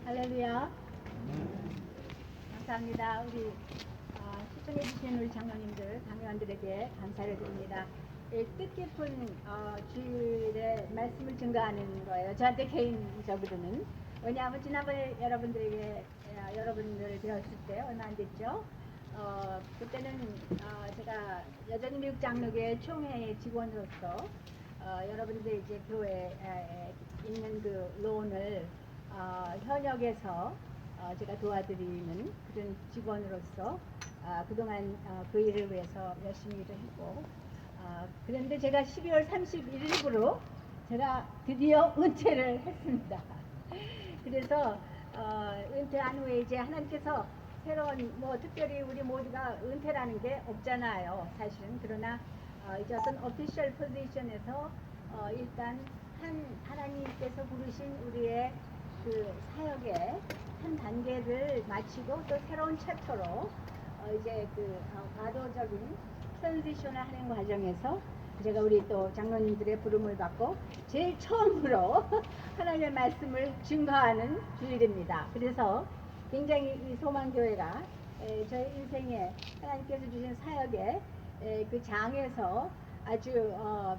할렐루야. 감사합니다. 우리 시청해주신 우리 장로님들, 강요원들에게 감사를 드립니다. 뜻깊은 주일의 말씀을 증거하는 거예요. 저한테 개인적으로는. 왜냐하면 지난번에 여러분들을 배웠을 때 얼마 안 됐죠. 그때는 제가 여전히 미국 장로교회 총회 직원으로서 여러분들 이제 교회에 있는 그 론을 현역에서 제가 도와드리는 그런 직원으로서 그동안 그 일을 위해서 열심히 일을 했고, 그런데 제가 12월 31일부로 제가 드디어 은퇴를 했습니다. 그래서 은퇴한 후에 이제 하나님께서 새로운 특별히 우리 모두가 은퇴라는 게 없잖아요, 사실은. 그러나 이제 어떤 오피셜 포지션에서 일단 하나님께서 부르신 우리의 그 사역의 한 단계를 마치고 또 새로운 챕터로 이제 그 과도적인 트랜지션을 하는 과정에서 제가 우리 또 장로님들의 부름을 받고 제일 처음으로 하나님의 말씀을 증거하는 주일입니다. 그래서 굉장히 이 소망교회가 저희 인생에 하나님께서 주신 사역의 그 장에서 아주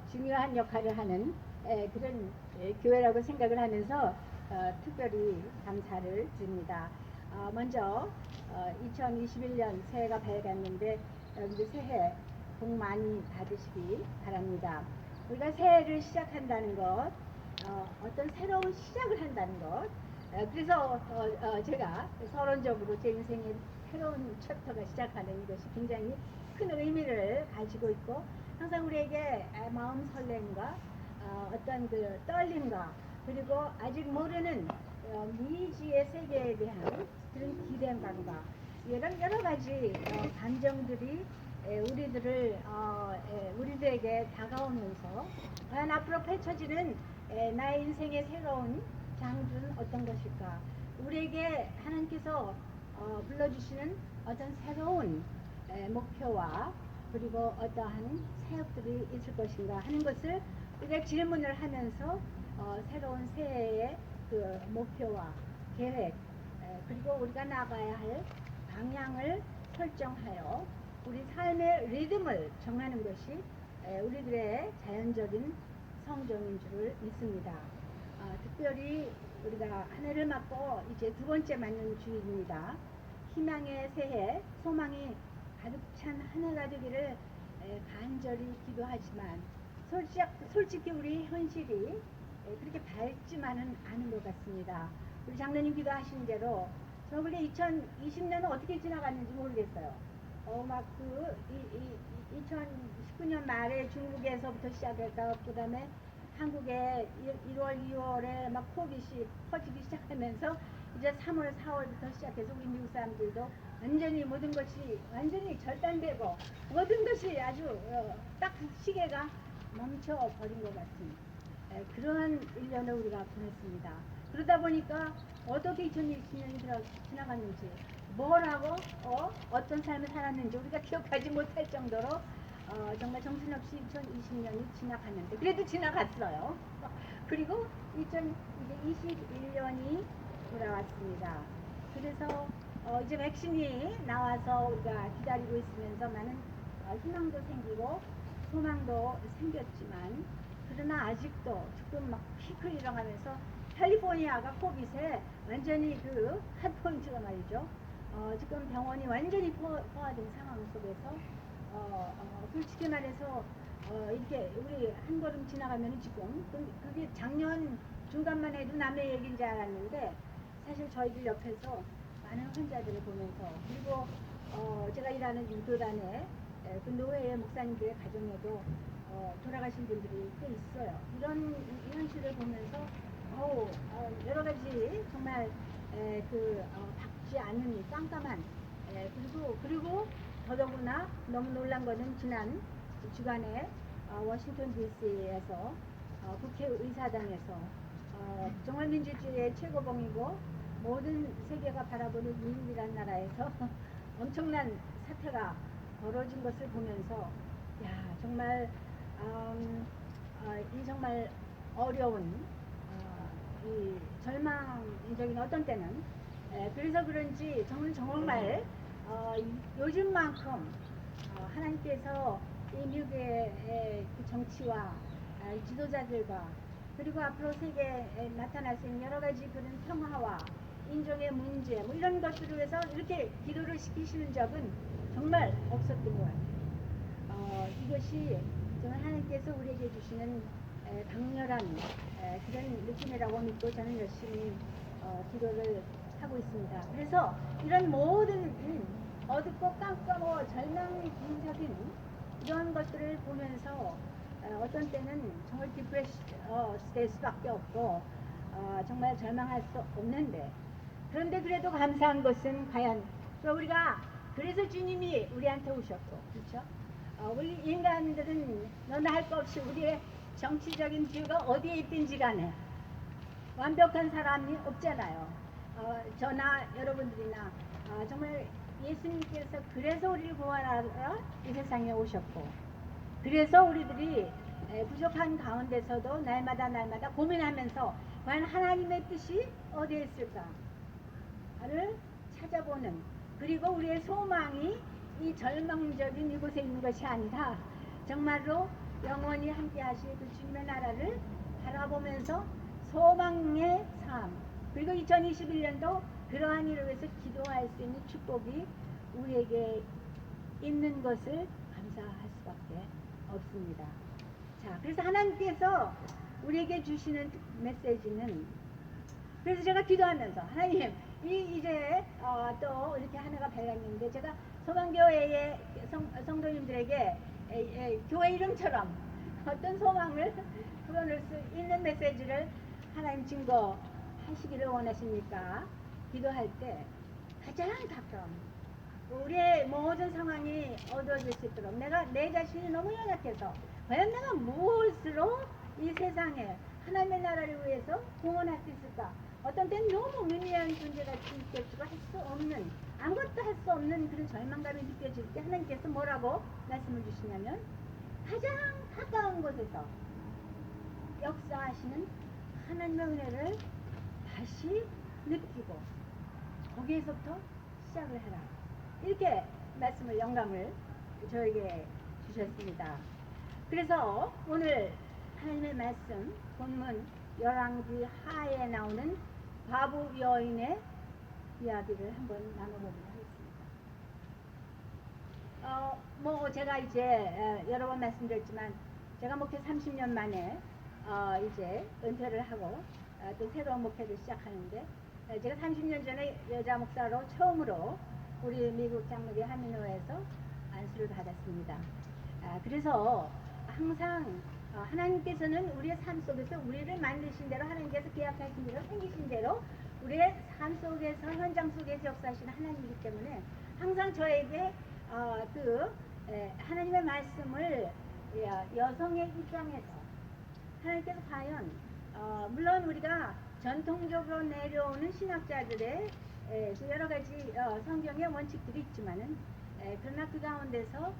중요한 역할을 하는 그런 교회라고 생각을 하면서 특별히 감사를 드립니다. 먼저 2021년 새해가 밝았는데 여러분들 새해 복 많이 받으시기 바랍니다. 우리가 새해를 시작한다는 것, 어떤 새로운 시작을 한다는 것, 그래서 제가 서론적으로 제 인생의 새로운 챕터가 시작하는 이것이 굉장히 큰 의미를 가지고 있고, 항상 우리에게 마음 설렘과 어떤 그 떨림과 그리고 아직 모르는 미지의 세계에 대한 그런 기대감과 여러 가지 감정들이 우리들에게 다가오면서 과연 앞으로 펼쳐지는 나의 인생의 새로운 장주는 어떤 것일까? 우리에게 하나님께서 불러주시는 어떤 새로운 목표와 그리고 어떠한 사역들이 있을 것인가 하는 것을 우리가 질문을 하면서 새로운 새해의 그 목표와 계획 그리고 우리가 나가야 할 방향을 설정하여 우리 삶의 리듬을 정하는 것이 우리들의 자연적인 성정인 줄을 믿습니다. 특별히 우리가 한 해를 맞고 이제 두 번째 맞는 주일입니다. 희망의 새해, 소망이 가득 찬 한 해가 되기를 간절히 기도하지만 솔직히 우리 현실이 그렇게 밝지만은 않은 것 같습니다. 우리 장로님 기도하신 대로 저 원래 2020년은 어떻게 지나갔는지 모르겠어요. 2019년 말에 중국에서부터 시작해서 그 다음에 한국에 1월, 2월에 막 코빗이 퍼지기 시작하면서 이제 3월, 4월부터 시작해서 우리 미국 사람들도 완전히 모든 것이 완전히 절단되고 모든 것이 아주 딱 시계가 멈춰버린 것 같은 그런 1년을 우리가 보냈습니다. 그러다 보니까 어떻게 2020년이 지나갔는지 뭘 하고 어떤 삶을 살았는지 우리가 기억하지 못할 정도로 정말 정신없이 2020년이 지나갔는데 그래도 지나갔어요. 그리고 2021년이 돌아왔습니다. 그래서 이제 백신이 나와서 우리가 기다리고 있으면서 많은 희망도 생기고 소망도 생겼지만 그러나 아직도 지금 막 피크 일어나면서 캘리포니아가 코빗에 완전히 그 핫포인트가 말이죠. 지금 병원이 완전히 포화된 상황 속에서 솔직히 말해서 이렇게 우리 한 걸음 지나가면 지금 그게 작년 중간만 해도 남의 얘기인 줄 알았는데 사실 저희들 옆에서 많은 환자들을 보면서 그리고 제가 일하는 유도단에 그 노예의 목사님들의 가정에도 돌아가신 분들이 꽤 있어요. 이런 현실을 보면서 여러 가지 정말 밝지 않은 깜깜한 그리고 더더구나 너무 놀란 거는 지난 주간에 워싱턴 DC에서 국회의사당에서 정말 민주주의의 최고봉이고 모든 세계가 바라보는 미국이라는 나라에서 엄청난 사태가 벌어진 것을 보면서 정말 이 정말 어려운 이 절망적인 어떤 때는 그래서 그런지 정말 요즘만큼 하나님께서 이 미국의 그 정치와 지도자들과 그리고 앞으로 세계에 나타날 수 있는 여러 가지 그런 평화와 인종의 문제 뭐 이런 것들을 위해서 이렇게 기도를 시키시는 적은 정말 없었던 것 같아요. 이것이 정말 하나님께서 우리에게 주시는 강렬한 그런 느낌이라고 믿고 저는 열심히 기도를 하고 있습니다. 그래서 이런 모든 어둡고 깜깜하고 절망적인 이런 것들을 보면서 어떤 때는 정말 디프레스 될 수밖에 없고 정말 절망할 수 없는데, 그런데 그래도 감사한 것은 과연 우리가 그래서 주님이 우리한테 오셨고, 그렇죠? 우리 인간들은 너나 할 것 없이 우리의 정치적인 뷰가 어디에 있든지 간에 완벽한 사람이 없잖아요. 저나 여러분들이나 정말 예수님께서 그래서 우리를 구원하러 이 세상에 오셨고, 그래서 우리들이 부족한 가운데서도 날마다 고민하면서 과연 하나님의 뜻이 어디에 있을까를 찾아보는, 그리고 우리의 소망이 이 절망적인 이곳에 있는 것이 아니라 정말로 영원히 함께 하실 그 주님의 나라를 바라보면서 소망의 삶, 그리고 2021년도 그러한 일을 위해서 기도할 수 있는 축복이 우리에게 있는 것을 감사할 수밖에 없습니다. 자, 그래서 하나님께서 우리에게 주시는 메시지는, 그래서 제가 기도하면서 하나님 이제 또 이렇게 한 해가 밝았는데 제가 소망교회의 성도님들에게 교회 이름처럼 어떤 소망을 풀어낼 수 있는 메시지를 하나님 증거하시기를 원하십니까? 기도할 때 가장 가까운 우리의 모든 상황이 어두워질 수 있도록, 내가 내 자신이 너무 연약해서 과연 내가 무엇으로 이 세상에 하나님의 나라를 위해서 공헌할 수 있을까? 어떤 때는 너무 미미한 존재같이 느껴지고 할 수 없는, 아무것도 할 수 없는 그런 절망감이 느껴질 때 하나님께서 뭐라고 말씀을 주시냐면, 가장 가까운 곳에서 역사하시는 하나님의 은혜를 다시 느끼고 거기에서부터 시작을 해라, 이렇게 말씀을, 영감을 저에게 주셨습니다. 그래서 오늘 하나님의 말씀 본문 열왕기 하에 나오는 과부 여인의 이야기를 한번 나눠보도록 하겠습니다. 뭐 제가 이제 여러 번 말씀드렸지만 제가 목회 30년 만에 이제 은퇴를 하고 또 새로운 목회를 시작하는데, 제가 30년 전에 여자 목사로 처음으로 우리 미국 장로교 하민호에서 안수를 받았습니다. 그래서 항상 하나님께서는 우리의 삶 속에서 우리를 만드신 대로, 하나님께서 계약하신 대로, 생기신 대로 우리의 삶 속에서, 현장 속에서 역사하시는 하나님이기 때문에 항상 저에게 하나님의 말씀을 여성의 입장에서 하나님께서 과연 물론 우리가 전통적으로 내려오는 신학자들의 여러 가지 성경의 원칙들이 있지만은 그러나 그 가운데서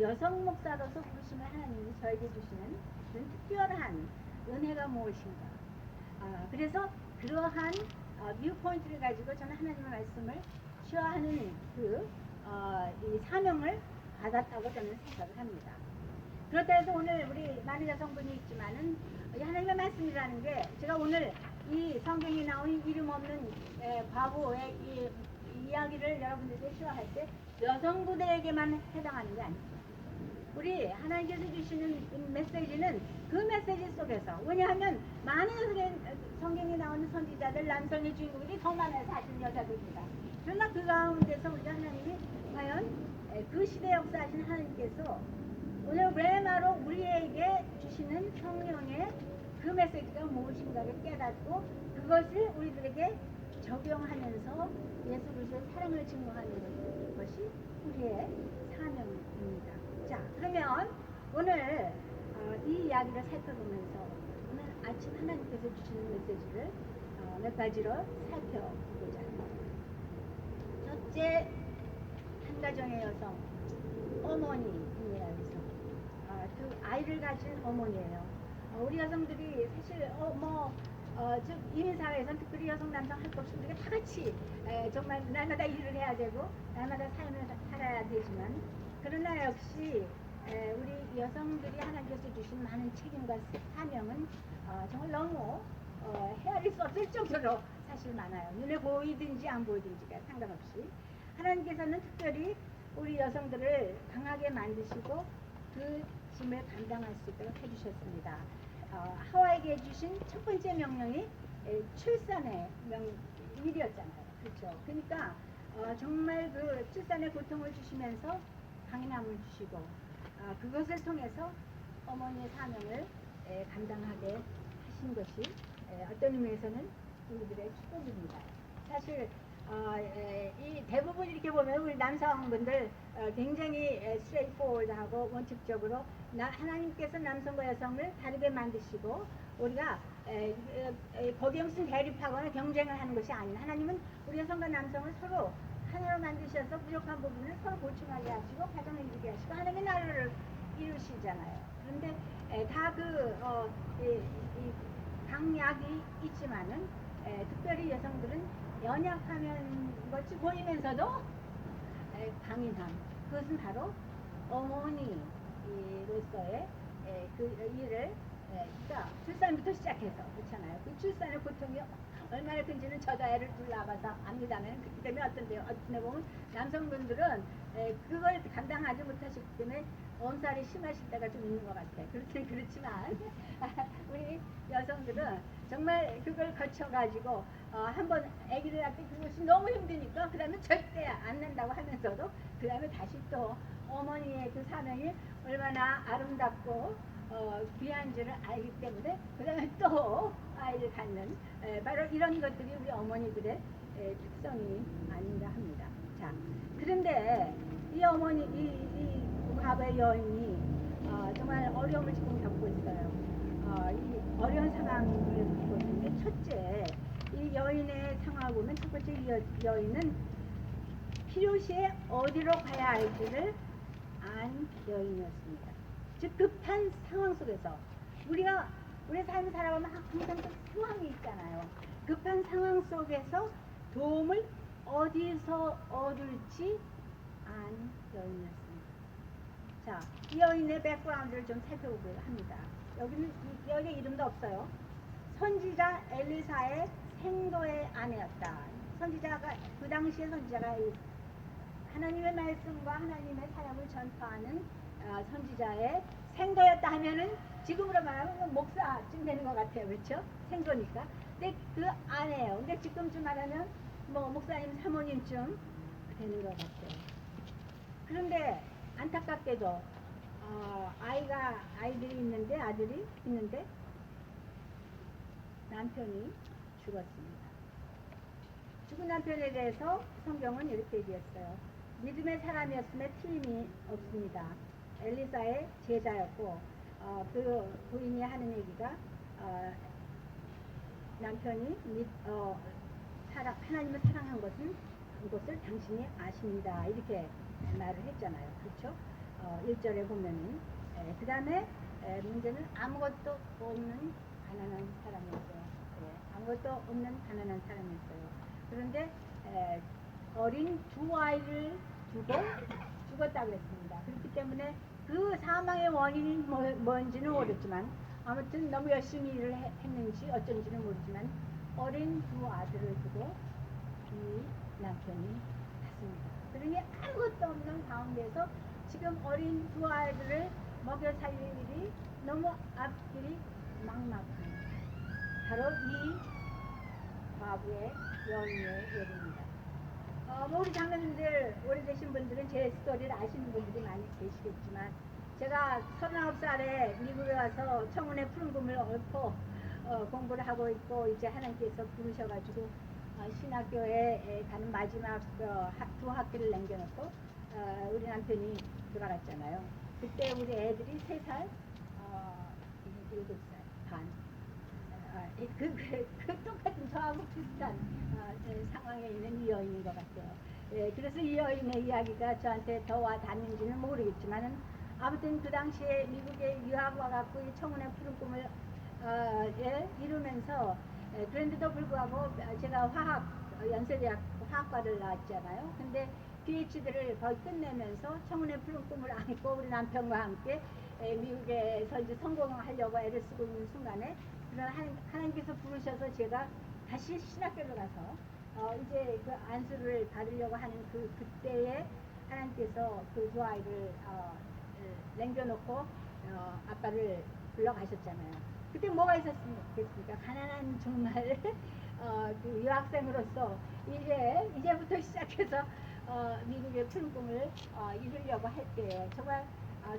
여성 목사로서 부르심을 하나님이 저에게 주시는 그런 특별한 은혜가 무엇인가. 그래서 그러한 뷰포인트를 가지고 저는 하나님의 말씀을 취하하는 이 사명을 받았다고 저는 생각을 합니다. 그렇다 해서 오늘 우리 많은 여성분이 있지만은 이 하나님의 말씀이라는 게, 제가 오늘 이 성경에 나오는 이름 없는 과부의 이 이야기를 여러분들에게 시화할 때 여성분들에게만 해당하는 게 아닙니다. 우리 하나님께서 주시는 메시지는 그 메시지 속에서, 왜냐하면 많은 성경에 나오는 선지자들, 남성의 주인공들이 더 많아요. 사실 여자들입니다. 그러나 그 가운데서 우리 하나님이 과연 그 시대 역사하신 하나님께서 오늘 레마로 우리에게 주시는 성령의 그 메시지가 무엇인가를 깨닫고 그것을 우리들에게 적용하면서 예수 그리스도의 사랑을 증거하는 것이 우리의 사명입니다. 자, 그러면 오늘 이 이야기를 살펴보면서 오늘 아침 하나님께서 주시는 메시지를 몇 가지로 살펴보고자 합니다. 첫째, 한 가정의 여성, 어머니입니다. 여기서 그 아이를 가진 어머니예요. 우리 여성들이 사실 즉 이민사회에서는 특별히 여성 남성 할 것 없이 우리가 다 같이 정말 날마다 일을 해야 되고 날마다 삶을 살아야 되지만 그러나 역시 우리 여성들이 하나님께서 주신 많은 책임과 사명은 정말 너무 헤아릴 수 없을 정도로 사실 많아요. 눈에 보이든지 안 보이든지가 상관없이 하나님께서는 특별히 우리 여성들을 강하게 만드시고 그 짐을 감당할 수 있도록 해주셨습니다. 하와에게 주신 첫 번째 명령이 출산의 일이었잖아요. 그렇죠? 그러니까 정말 그 출산의 고통을 주시면서 강인함을 주시고 그것을 통해서 어머니의 사명을 감당하게 하신 것이 어떤 의미에서는 우리들의 축복입니다. 사실 이 대부분 이렇게 보면 우리 남성분들 굉장히 straightforward하고 원칙적으로 하나님께서 남성과 여성을 다르게 만드시고 우리가 거기에 무슨 대립하거나 경쟁을 하는 것이 아닌 하나님은 우리 여성과 남성을 서로 하나로 만드셔서 부족한 부분을 서로 보충하게 하시고 가정을 이루게 하시고 하나님의 나라를 이루시잖아요. 그런데 다 강약이 있지만은 특별히 여성들은 연약하면 것이 보이면서도 강인함, 그것은 바로 어머니로서의 그 일을 그러니까 출산부터 시작해서 그렇잖아요. 그 출산의 고통이 얼마나 큰지는 저도 애를 둘 낳아서 압니다만 그렇기 때문에 어떤 데 보면 남성분들은 그걸 감당하지 못하시기 때문에 엄살이 심하실 때가 좀 있는 것 같아요. 그렇지만 우리 여성들은 정말 그걸 거쳐가지고 한번 아기를 낳을 때 그것이 너무 힘드니까 그 다음에 절대 안 난다고 하면서도 그 다음에 다시 또 어머니의 그 사명이 얼마나 아름답고 귀한지를 알기 때문에 그 다음에 또 아이를 갖는 바로 이런 것들이 우리 어머니들의 특성이 아닌가 합니다. 자, 그런데 이 어머니, 이 과거의 여인이 정말 어려움을 지금 겪고 있어요. 이 어려운 상황을 겪고 있는데 첫째, 이 여인의 상황을 보면 첫 번째 여인은 필요시에 어디로 가야 할지를 안 여인이었습니다. 즉 급한 상황 속에서 우리 삶을 살아가면 항상 그 상황이 있잖아요. 급한 상황 속에서 도움을 어디서 얻을지 안 여인이었습니다. 자, 이 여인의 백그라운드를 좀 살펴보고자 합니다. 여기는 여기 이름도 없어요. 선지자 엘리사의 생도의 아내였다. 선지자가 그 당시에 선지자가 하나님의 말씀과 하나님의 사역을 전파하는 선지자의 생도였다 하면은 지금으로 말하면 목사쯤 되는 것 같아요. 그렇죠? 생도니까. 근데 그 아내예요. 근데 지금쯤 말하면 뭐 목사님 사모님쯤 되는 것 같아요. 그런데 안타깝게도 아이들이 있는데 아들이 있는데 남편이 죽었습니다. 죽은 남편에 대해서 성경은 이렇게 얘기했어요. 믿음의 사람이었음에 틀림이 없습니다. 엘리사의 제자였고 그 부인이 하는 얘기가 남편이 하나님을 사랑한 것을 당신이 아십니다. 이렇게 말을 했잖아요. 그렇죠? 1절에 보면은 그 다음에 문제는 아무것도 없는 가난한 사람이었어요. 아무것도 없는 가난한 사람이었어요. 그런데 어린 두 아이를 두고 죽었다 그랬습니다. 그렇기 때문에 그 사망의 원인이 뭔지는 모르지만 아무튼 너무 열심히 일을 했는지 어쩐지는 모르지만 어린 두 아들을 두고 이 남편이 갔습니다. 그러니 아무것도 없는 가운데서 지금 어린 두 아이들을 먹여 살릴 일이 너무 앞길이 막막한 바로 이 과부의 여인의 얘기입니다. 우리 장로님들 오래되신 분들은 제 스토리를 아시는 분들이 많이 계시겠지만 제가 39살에 미국에 와서 청운의 푸른 꿈을 얽고 공부를 하고 있고 이제 하나님께서 부르셔가지고 신학교에 가는 마지막 두 학기를 남겨놓고 우리 남편이 돌아갔잖아요. 그때 우리 애들이 3살, 7살 반. 그 똑같은 저하고 비슷한 상황에 있는 이 여인인 것 같아요. 그래서 이 여인의 이야기가 저한테 더 와닿는지는 모르겠지만은 아무튼 그 당시에 미국에 유학 와갖고 이 청운의 푸른 꿈을 이루면서 그런데도 불구하고 제가 연세대학 화학과를 나왔잖아요. 근데 PhD를 거의 끝내면서 청운의 푸른 꿈을 안고 우리 남편과 함께 미국에서 이제 성공하려고 애를 쓰고 있는 순간에 하나님께서 부르셔서 제가 다시 신학교를 가서 이제 그 안수를 받으려고 하는 그때에 하나님께서 그 두 아이를 남겨놓고 아빠를 불러가셨잖아요. 그때 뭐가 있었겠습니까? 가난한 정말 그 유학생으로서 이제부터 시작해서 미국의 푸른 꿈을 이루려고 할 때에 정말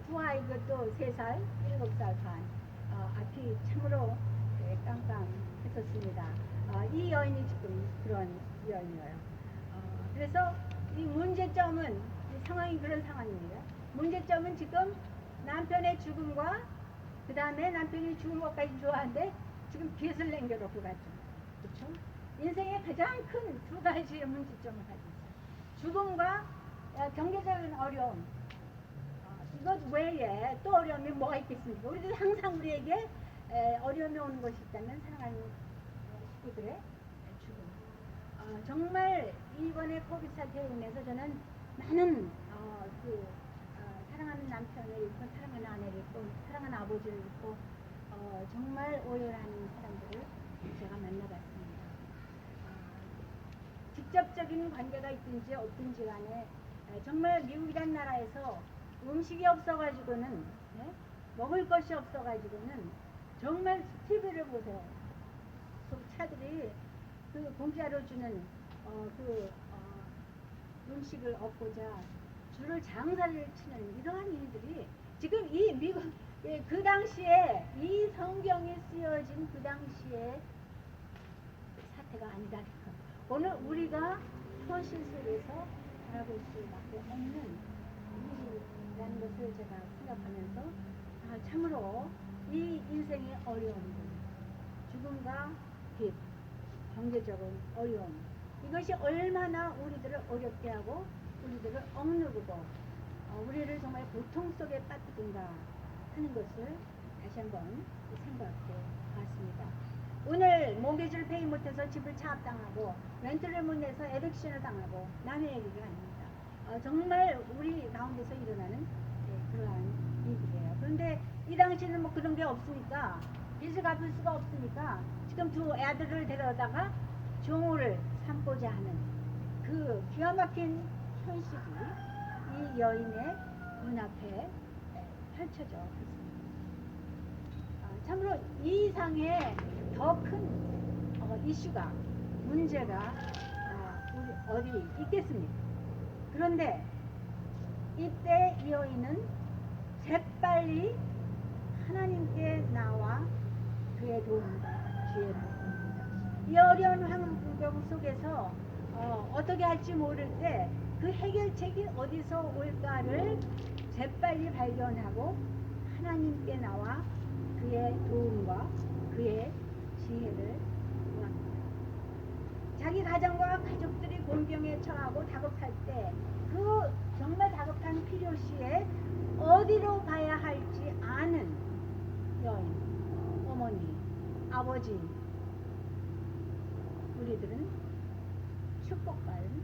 두 아이가 또 3살, 7살 반 앞이 참으로 깜깜했었습니다. 이 여인이 지금 그런 여인이에요. 그래서 이 문제점은 이 상황이 그런 상황입니다. 문제점은 지금 남편의 죽음과 그 다음에 남편이 죽은 것까지 좋아하는데 지금 빚을 남겨놓고 갔죠. 그렇죠? 인생의 가장 큰 두 가지의 문제점을 가지고 있어요. 죽음과 경제적인 어려움. 이것 외에 또 어려움이 뭐가 있겠습니까? 우리도 항상 우리에게 어려움이 오는 것이 있다면 사랑하는 식구들의 죽음. 정말 이번에 코비드 사태로 인해서 저는 많은 사랑하는 남편을 잃고 사랑하는 아내를 잃고 사랑하는 아버지를 잃고 정말 오열하는 사람들을 제가 만나봤습니다. 직접적인 관계가 있든지 없든지 간에 정말 미국이란 나라에서 음식이 없어가지고는 먹을 것이 없어가지고는 정말 TV를 보세요. 차들이 그 공짜로 주는 음식을 얻고자 줄을 장사를 치는 이러한 일들이 지금 이 미국 그 당시에 이 성경이 쓰여진 그 당시에 사태가 아니다. 오늘 우리가 현실 속에서 바라볼 수밖에 없는 일이라는 것을 제가 생각하면서 참으로 이 인생의 어려움들, 죽음과 빚, 경제적인 어려움, 이것이 얼마나 우리들을 어렵게 하고 우리들을 억누르고 우리를 정말 고통 속에 빠뜨린가 하는 것을 다시 한번 생각해 봤습니다. 오늘 모기지를 페이 못해서 집을 차압당하고 렌트를 못 내서 에딕션을 당하고 남의 얘기가 아닙니다. 정말 우리 가운데서 일어나는 그러한 일이에요. 그런데 이 당시에는 뭐 그런 게 없으니까 빚을 갚을 수가 없으니까 지금 두 애들을 데려다가 종을 삼고자 하는 그 기가 막힌 현실이 이 여인의 눈앞에 펼쳐져 있습니다. 참으로 이 이상의 더 큰 이슈가 문제가 우리 어디 있겠습니까? 그런데 이때 이 여인은 재빨리 하나님께 나와 그의 도움과 지혜를 구합니다. 이 어려운 환경 속에서 어떻게 할지 모를 때 그 해결책이 어디서 올까를 재빨리 발견하고 하나님께 나와 그의 도움과 그의 지혜를 구합니다. 자기 가정과 가족들이 곤병에 처하고 다급할 때 그 정말 다급한 필요시에 어디로 가야 할지 아는 여인, 어머니, 아버지, 우리들은 축복받은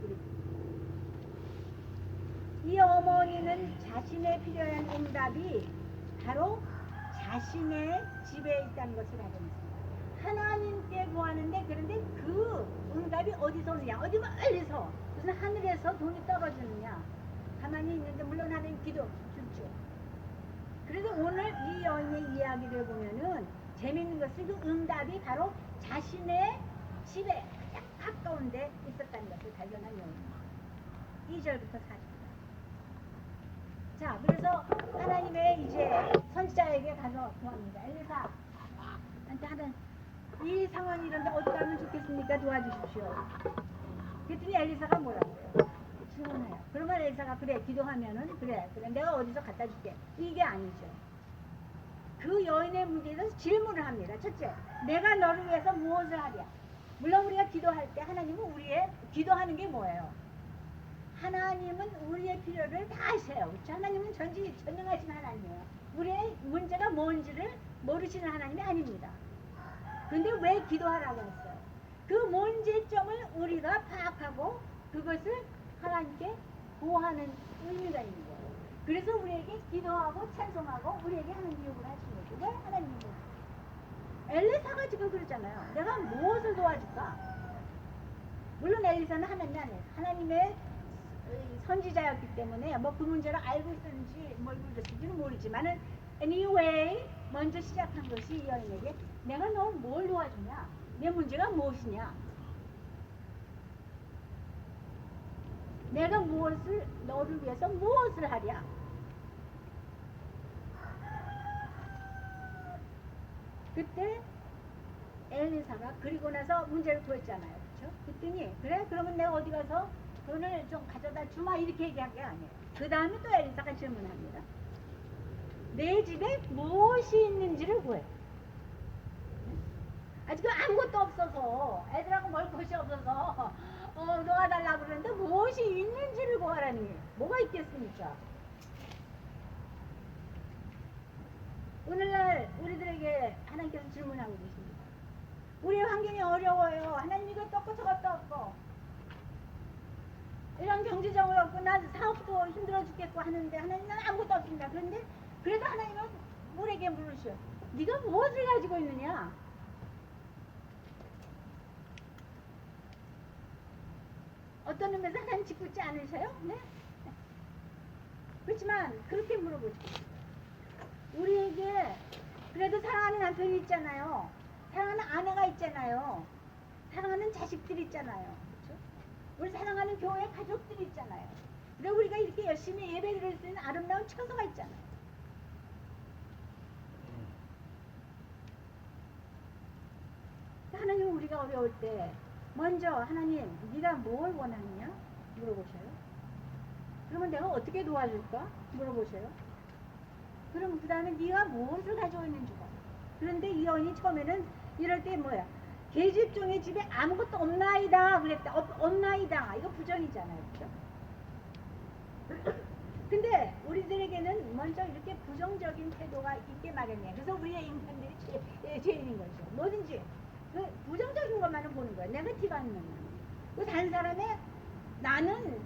우리들. 이 어머니는 자신의 필요한 응답이 바로 자신의 집에 있다는 것을 알고 있습니다. 하나님께 구하는데 그런데 그 응답이 어디서 오느냐? 어디 멀리서 무슨 하늘에서 돈이 떨어지느냐? 가만히 있는데 물론 하나님 기도 줍죠. 그래서 오늘 이 여인의 이야기를 보면은 재밌는 것은 그 응답이 바로 자신의 집에 가장 가까운 데 있었다는 것을 발견한 여인입니다. 2절부터 4절. 자, 그래서 하나님의 이제 선지자에게 가서 구합니다. 엘리사, 한테 하는 이 상황이 이런데 어디 가면 좋겠습니까? 도와주십시오. 그랬더니 엘리사가 뭐라고 해요? 질문해요. 그러면 엘리사가 그래, 기도하면은 그래, 내가 어디서 갖다 줄게. 이게 아니죠. 그 여인의 문제에 대해서 질문을 합니다. 첫째, 내가 너를 위해서 무엇을 하랴? 물론 우리가 기도할 때 하나님은 우리의 기도하는 게 뭐예요? 하나님은 우리의 필요를 다 아세요. 그렇죠? 하나님은 전능하신 하나님이에요. 우리의 문제가 뭔지를 모르시는 하나님이 아닙니다. 근데 왜 기도하라고 했어요? 그 문제점을 우리가 파악하고 그것을 하나님께 보호하는 의미가 있는 거예요. 그래서 우리에게 기도하고 찬송하고 우리에게 하는 요구를 하신 거죠. 왜 하나님은? 엘리사가 지금 그러잖아요. 내가 무엇을 도와줄까? 물론 엘리사는 하나님이 아니에요. 하나님의 선지자였기 때문에 뭐 그 문제를 알고 있었는지 뭘 그랬을지는 모르지만은 anyway 먼저 시작한 것이 이 여인에게 내가 너 뭘 도와주냐? 내 문제가 무엇이냐? 내가 무엇을 너를 위해서 무엇을 하랴? 그때 엘리사가 그리고 나서 문제를 구했잖아요. 그렇죠? 그랬더니 그래 그러면 내가 어디 가서 돈을 좀 가져다 주마 이렇게 얘기한 게 아니에요. 그 다음에 또 엘리사가 질문합니다. 내 집에 무엇이 있는지를 구해. 아직 아무것도 없어서 애들하고 먹을 것이 없어서 도와달라고 그러는데 무엇이 있는지를 구하라는 게 뭐가 있겠습니까? 오늘날 우리들에게 하나님께서 질문하고 계십니다. 우리의 환경이 어려워요. 하나님 이것도 없고 저것도 없고 이런 경제적으로 없고 나 사업도 힘들어 죽겠고 하는데 하나님 난 아무것도 없습니다. 그런데 그래도 하나님은 우리에게 물으셔. 네가 무엇을 가지고 있느냐? 어떤 의미에서 하나님 짓궂지 않으셔요? 네? 그렇지만 그렇게 물어보죠. 우리에게 그래도 사랑하는 남편이 있잖아요. 사랑하는 아내가 있잖아요. 사랑하는 자식들이 있잖아요. 그렇죠? 우리 사랑하는 교회 가족들이 있잖아요. 그리고 우리가 이렇게 열심히 예배 드릴 수 있는 아름다운 처소가 있잖아요. 하나님 우리가 어려울 때 먼저 하나님 네가 뭘 원하느냐 물어보셔요. 그러면 내가 어떻게 도와줄까 물어보셔요. 그럼 그 다음에 네가 무엇을 가지고 있는지 봐. 그런데 이 여인이 처음에는 이럴 때 뭐야 계집종의 집에 아무것도 없나이다 그랬다. 없나이다 이거 부정이잖아요. 그렇죠? 근데 우리들에게는 먼저 이렇게 부정적인 태도가 있게 마련이에요. 그래서 우리의 인간들이 죄인인 거죠. 뭐든지 그 부정적인 것만은 보는 거예요. 네거티브 하는 것만. 그 다른 사람의 나는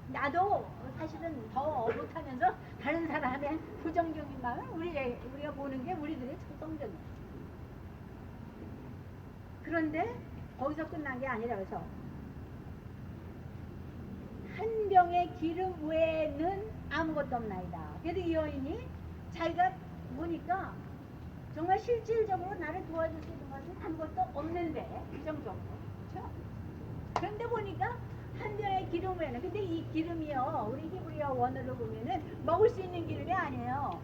나도 사실은 더 못하면서 다른 사람의 부정적인 마음을 우리가 보는 게 우리들의 초성적이에요. 그런데 거기서 끝난 게 아니라 그래서 한 병의 기름 외에는 아무것도 없나이다. 그래도 이 여인이 자기가 보니까 정말 실질적으로 나를 도와줄 수 있는 것은 아무것도 없는데 부정적으로 그렇죠? 그런데 보니까 한 병의 기름 외에는 근데 이 기름이요 우리 히브리어 원어로 보면은 먹을 수 있는 기름이 아니에요.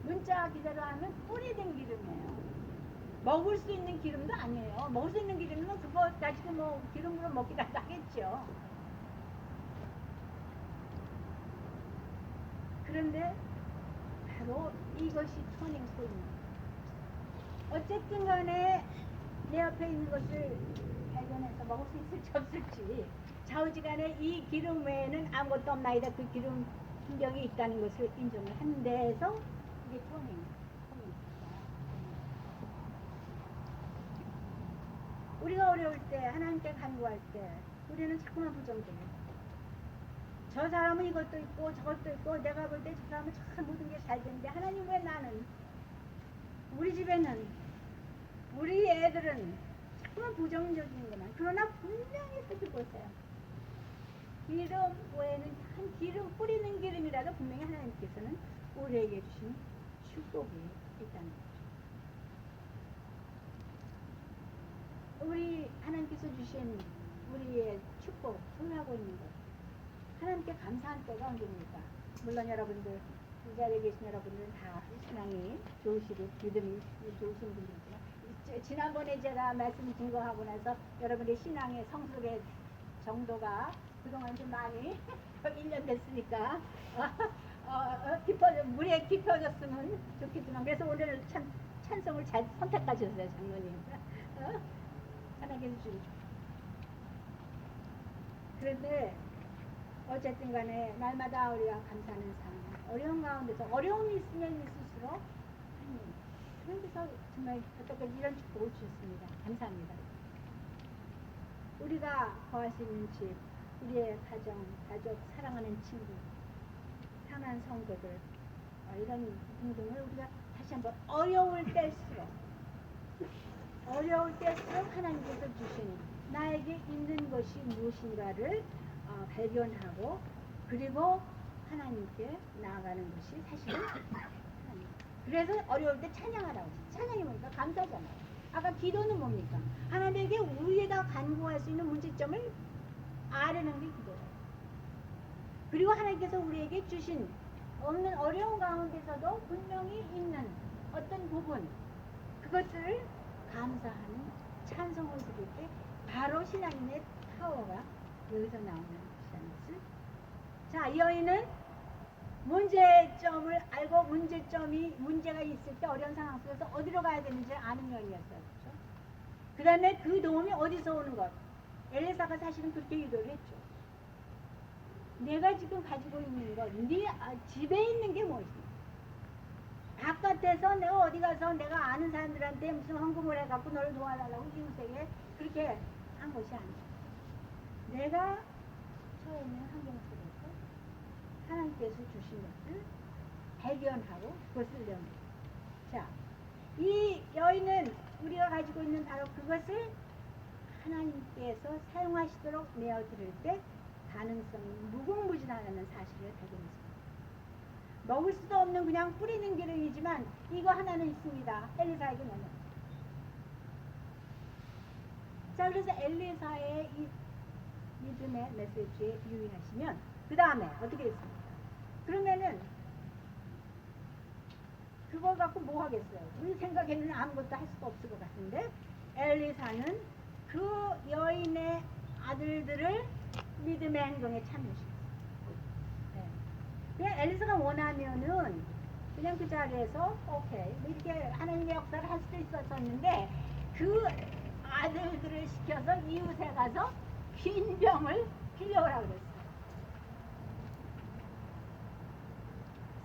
문자 기대로 하면 뿌리된 기름이에요. 먹을 수 있는 기름도 아니에요. 먹을 수 있는 기름은 그거 가지고 뭐 기름으로 먹기도 하겠죠. 그런데 바로 이것이 터닝 포인트. 어쨌든 간에 내 옆에 있는 것을 발견해서 먹을 수 있을지 없을지 좌우지간에 이 기름 외에는 아무것도 없나이다. 그 기름 분명이 있다는 것을 인정을 한 데에서 이게 터닝. 우리가 어려울 때 하나님께 간구할 때 우리는 자꾸만 부정적이에요. 저 사람은 이것도 있고 저것도 있고 내가 볼 때 저 사람은 참 모든 게 잘 되는데 하나님 왜 나는 우리 집에는 우리 애들은 자꾸만 부정적인 것만 그러나 분명히 살펴보세요. 기름 외에는 한 기름 뿌리는 기름이라도 분명히 하나님께서는 우리에게 주신 축복이 있다는 거죠. 우리 하나님께서 주신 우리의 축복 소유하고 있는 것 하나님께 감사한 때가 언제입니까? 물론 여러분들 이 자리에 계신 여러분들은 다 신앙이 좋으시고 믿음이 좋으신 분들이지만 지난번에 제가 말씀 증거하고 나서 여러분의 신앙의 성숙의 정도가 그동안 좀 많이 1년 됐으니까 물에 깊어졌으면 좋겠지만 그래서 오늘 찬송을 잘 선택하셨어요 장로님. 하나님께서 주시죠. 그런데 어쨌든 간에 날마다 우리가 감사하는 삶 어려운 가운데서 어려움이 있으면 있을수록 하나님께서 정말 여태까지 이런 축복을 주셨습니다. 감사합니다. 우리가 거할 수 있는 집, 우리의 가정, 가족, 사랑하는 친구, 편한 성도들, 이런 등등을 우리가 다시 한번 어려울 때일수록 하나님께서 주신 나에게 있는 것이 무엇인가를 발견하고 그리고 하나님께 나아가는 것이 사실은 하나님. 그래서 어려울 때 찬양하라고. 찬양이 뭡니까? 감사잖아요. 아까 기도는 뭡니까? 하나님에게 우리가 간구할 수 있는 문제점을 아뢰는 게 기도예요. 그리고 하나님께서 우리에게 주신 없는 어려운 가운데서도 분명히 있는 어떤 부분, 그것들을 감사하는 찬송을 드릴 때 바로 신앙인의 파워가 여기서 나오는 것이라는 것을. 자, 이 여인은 문제점을 알고 문제가 있을 때 어려운 상황 속에서 어디로 가야 되는지 아는 여인이었어요. 그렇죠? 그 다음에 그 도움이 어디서 오는 것. 엘리사가 사실은 그렇게 기도를 했죠. 내가 지금 가지고 있는 것, 집에 있는 게 무엇이냐. 바깥에서 내가 어디 가서 내가 아는 사람들한테 무슨 헌금을 해갖고 너를 도와달라고 이웃에게 그렇게 한 것이 아니야. 내가 처해 있는 환경 속에서 하나님께서 주신 것을 발견하고 그것을 내는. 자, 이 여인은 우리가 가지고 있는 바로 그것을 하나님께서 사용하시도록 내어드릴 때 가능성이 무궁무진하다는 사실을 발견했습니다. 먹을 수도 없는 그냥 뿌리는 기름이지만 이거 하나는 있습니다. 엘리사에게 넣는. 자, 그래서 엘리사의 이 믿음의 메시지에 유의하시면 그 다음에 어떻게 했습니까? 그러면은 그걸 갖고 뭐 하겠어요? 우리 생각에는 아무것도 할 수가 없을 것 같은데 엘리사는 그 여인의 아들들을 믿음의 행동에 참여시켰어요. 네. 그냥 엘리사가 원하면은 그냥 그 자리에서 오케이 뭐 이렇게 하나님의 역사를 할 수도 있었는데 그 아들들을 시켜서 이웃에 가서 빈병을 빌려오라 그랬어요.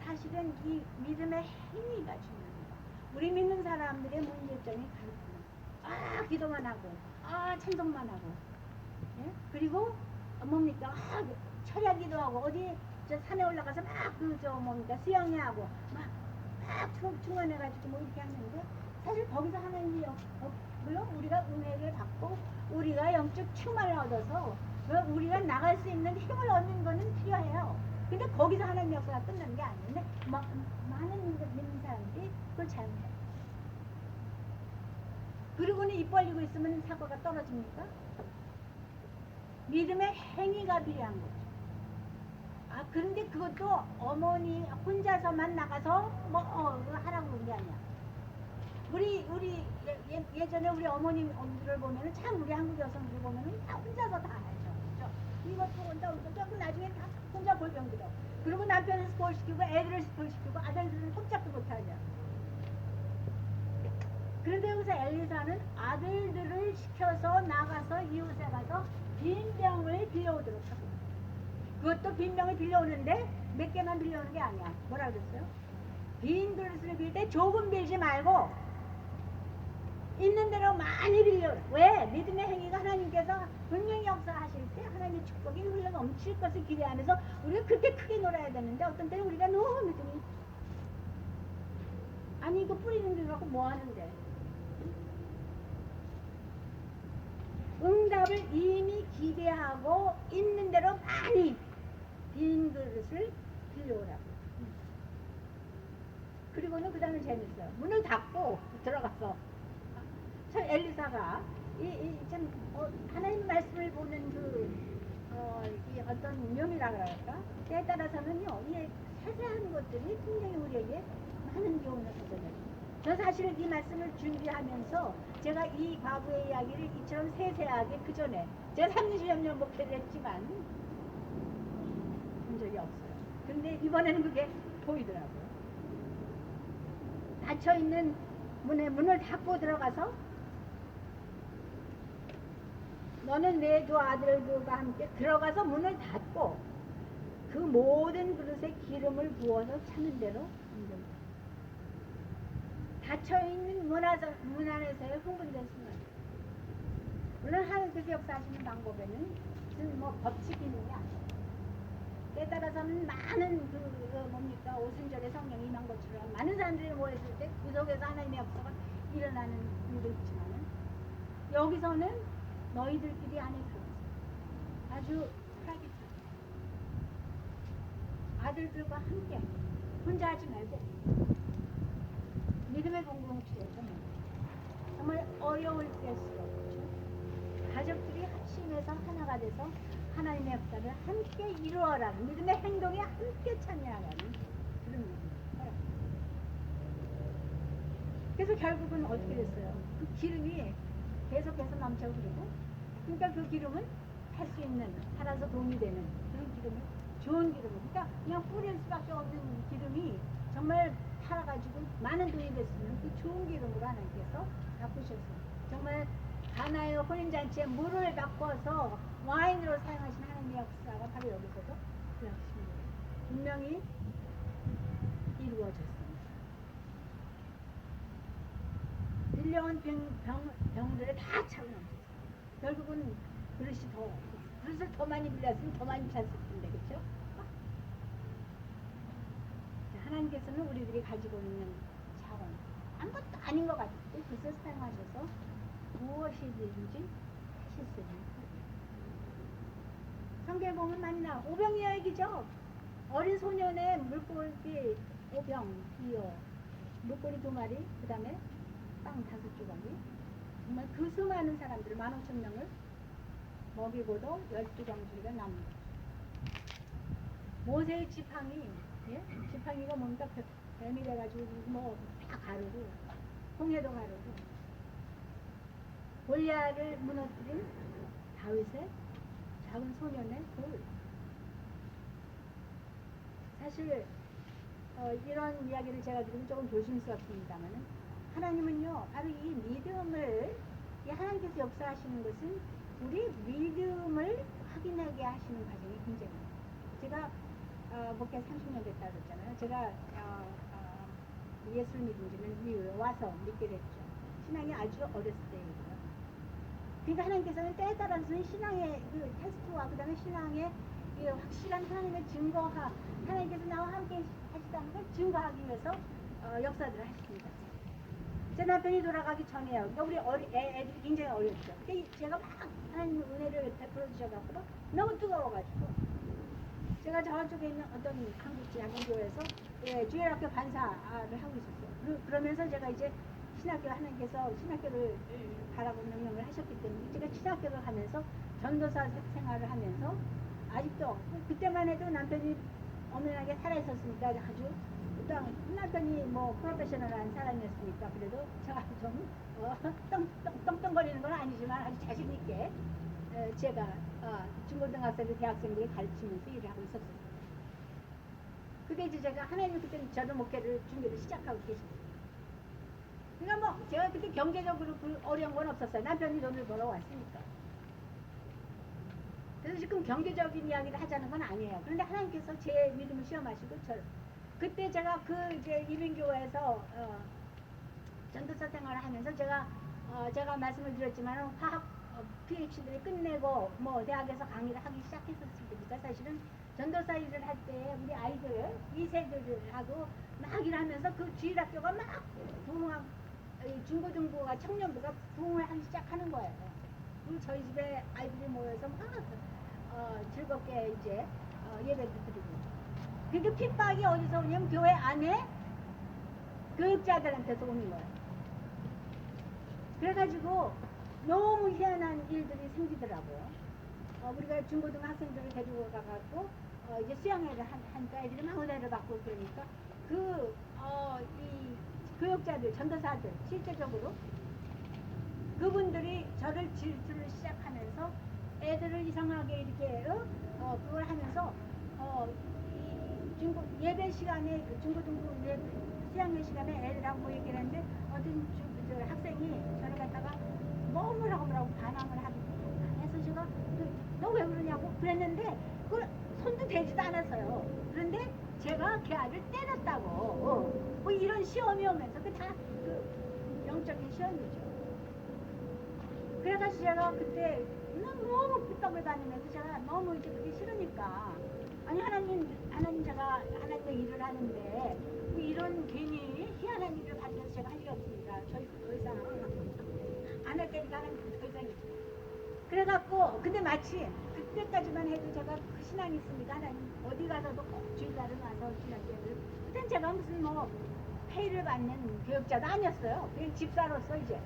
사실은 이 믿음의 행위가 중요합니다. 우리 믿는 사람들의 문제점이 가르치는 기도만 하고 찬송만 하고 예? 그리고 뭡니까 철야기도 하고 어디 저 산에 올라가서 뭡니까 수영회하고 막 충원해가지고 뭐 이렇게 하는데 사실 거기서 하나님이 물론 우리가 은혜를 받고 우리가 영적 충만을 얻어서 우리가 나갈 수 있는 힘을 얻는 거는 필요해요. 근데 거기서 하나님 역사가 끝나는 게 아니에요. 많은 믿는 사람들이 그걸 잘못해요. 그리고는 입 벌리고 있으면 사과가 떨어집니까? 믿음의 행위가 필요한 거죠. 그런데 그것도 어머니 혼자서만 나가서 하라고 그런 게 아니야. 우리 예전에 우리 어머님들을 보면은 참 우리 한국 여성들 보면은 다 혼자서 다 하죠. 그렇죠? 이것도 혼자 나중에 다 혼자 골병 들어. 그리고 남편을 스포시키고 애들을 스포시키고 아들들은 꼼짝도 못하죠. 그런데 여기서 엘리사는 아들들을 시켜서 나가서 이웃에 가서 빈병을 빌려오도록 하고 그것도 빈병을 빌려오는데 몇 개만 빌려오는 게 아니야. 뭐라 그랬어요? 빈 그릇을 빌 때 조금 빌지 말고 있는 대로 많이 빌려. 왜? 믿음의 행위가 하나님께서 분명히 역사하실 때 하나님의 축복이 흘러 넘칠 것을 기대하면서 우리가 그렇게 크게 놀아야 되는데 어떤 때는 우리가 너무 믿음이 이거 뿌리는 게 갖고 뭐 하는데 응답을 이미 기대하고 있는 대로 많이 빈 그릇을 빌려오라고. 그리고는 그 다음에 재밌어요. 문을 닫고 들어가서 참 엘리사가 참 하나님 말씀을 보는 이 어떤 묘미라 그럴까? 때에 따라서는요, 이 세세한 것들이 굉장히 우리에게 많은 교훈을 가져요. 저 사실 이 말씀을 준비하면서 제가 이 과거의 이야기를 이처럼 세세하게 그 전에 제가 30년 목회를 했지만 본 적이 없어요. 근데 이번에는 그게 보이더라고요. 닫혀있는 문을 닫고 들어가서 너는 내 두 아들들과 함께 들어가서 문을 닫고 그 모든 그릇에 기름을 부어서 차는 대로 닫혀있는 문 안에서의 흥분된 순간. 물론 하나님께서 역사하시는 방법에는 무슨 뭐 법칙이 있는 게 아니에요. 때에 따라서는 많은 뭡니까 오순절에 성령이 임한 것처럼 많은 사람들이 모였을 때 그 속에서 하나님의 역사가 일어나는 일도 있지만은 여기서는 너희들끼리 안에 들어가서 아주 프라이빗하게 아들들과 함께 혼자 하지 말고 믿음의 공동체에서 정말 어려울 때일수록 가족들이 합심해서 하나가 돼서 하나님의 역사를 함께 이루어라는 믿음의 행동에 함께 참여하라는 그런 거예요. 그래서 결국은 어떻게 됐어요? 그 기름이 계속해서 넘쳐 흐르고 그러니까 그 기름은 할 수 있는 살아서 도움이 되는 그런 기름을 좋은 기름을 그러니까 그냥 뿌릴 수밖에 없는 기름이 정말 팔아가지고 많은 돈이 됐으면 그 좋은 기름으로 하나님께서 바꾸셨어요. 정말 가나의 혼인잔치에 물을 바꿔서 와인으로 사용하신 하나님의 역사가 바로 여기서도 일어나신 거예요. 분명히 이루어졌습니다. 빌려온 병들을 다 차고 넘쳤어요. 결국은 그릇을 더 많이 빌렸으면 더 많이 찼을 텐데, 그렇죠? 하나님께서는 우리들이 가지고 있는 자원 아무것도 아닌 것 같을 때 그것을 사용하셔서 무엇이든지 하실 수 있는 거예요. 성경에 보면 많이 나와. 오병이어 얘기죠. 어린 소년의 물고기 5병, 이어 물고기 2마리, 그 다음에 빵 5조각이 정말 그 수많은 사람들 15,000명을 먹이고도 12광주리가 남는 모세의 지팡이, 예? 지팡이가 뭔가 뱀이 돼가지고 뭐 다 가르고 홍해도 가르고 골리앗을 무너뜨린 다윗의 작은 소년의 돌. 사실 이런 이야기를 제가 들으면 조금 조심스럽습니다만 하나님은요 바로 이 믿음을 이 하나님께서 역사하시는 것은 우리 믿음을 확인하게 하시는 과정이 굉장히 제가 목회 30년 됐다 그랬잖아요. 제가 예수를 믿은 지는 미국에 와서 믿게 됐죠. 신앙이 아주 어렸을 때이고요. 그러니까 하나님께서는 때에 따라서는 신앙의 그 테스트와 그 다음에 신앙의 확실한 하나님의 증거하 하나님께서 나와 함께 하시다는 걸 증거하기 위해서 역사들을 하십니다. 제 남편이 돌아가기 전에요. 그러니까 우리 애들이 굉장히 어렸죠. 근데 제가 막 하나님 은혜를 베풀어 주셔가지고 너무 뜨거워가지고 제가 저쪽에 있는 어떤 한국 야구교회에서 주일학교 반사를 하고 있었어요. 그러면서 제가 이제 신학교 하나님께서 신학교를 가라고 명령을 하셨기 때문에 제가 신학교를 가면서 전도사 생활을 하면서 아직도 그때만 해도 남편이 어머니에게 살아있었으니까 아주 남편이 뭐 프로페셔널한 사람이었으니까 그래도 제가 좀 떵떵거리는 건 아니지만 아주 자신있게 제가 중고등학생들 대학생들을 가르치면서 일을 하고 있었어요. 그게 이제 제가 하나님 그때 저도 목회를 준비를 시작하고 계셨어요. 그러니까 뭐 제가 그때 경제적으로 그 어려운 건 없었어요. 남편이 돈을 벌어왔으니까. 그래서 지금 경제적인 이야기를 하자는 건 아니에요. 그런데 하나님께서 제 믿음을 시험하시고 그때 제가 그 이제 이민교회에서 전도사 생활을 하면서 제가 말씀을 드렸지만 화학 PhD를 끝내고 뭐 대학에서 강의를 하기 시작했었으니까 사실은 전도사 일을 할 때 우리 아이들 2세들하고 막 일하면서 그 주일학교가 막 부흥하고 중고등부가 청년부가 부흥을 하기 시작하는 거예요. 그리고 저희 집에 아이들이 모여서 막 즐겁게 이제 예배도 드리고. 그 핍박이 어디서 오냐면 교회 안에 교육자들한테서 오는 거예요. 그래가지고 너무 희한한 일들이 생기더라고요. 우리가 중고등 학생들을 데리고 가갖고 이제 수양회를 하니까 애들이 막 은혜를 받고 그러니까 이 교육자들, 전도사들 실제적으로 그분들이 저를 질투를 시작하면서 애들을 이상하게 이렇게 그걸 하면서 예배 시간에 중고등부 수양회 시간에 애들하고 얘기를 했는데 어떤 학생이 저를 갖다가 뭐라고 반항을 하고 해서 제가 너 왜 그러냐고 그랬는데 그걸 손도 대지도 않았어요. 그런데 제가 걔 아들 때렸다고 뭐 이런 시험이 오면서 다 영적인 시험이죠. 그래가지고 제가 그때 너무 핍박을 받으면서 제가 너무 이제 그게 싫으니까 아니 하나님 제가 하나님의 일을 하는데 뭐 이런 괜히 희한한 일을 받으면서 제가 할 일이 없습니다. 저희 더 이상 안 할 테니까 하나님 더 이상. 그래갖고 근데 마치 그때까지만 해도 제가 그 신앙이 있습니다. 하나님 어디 가서도 꼭 주일날은 와서 주일날을 그땐 제가 무슨 뭐 페이를 받는 교육자도 아니었어요. 그냥 집사로서 이제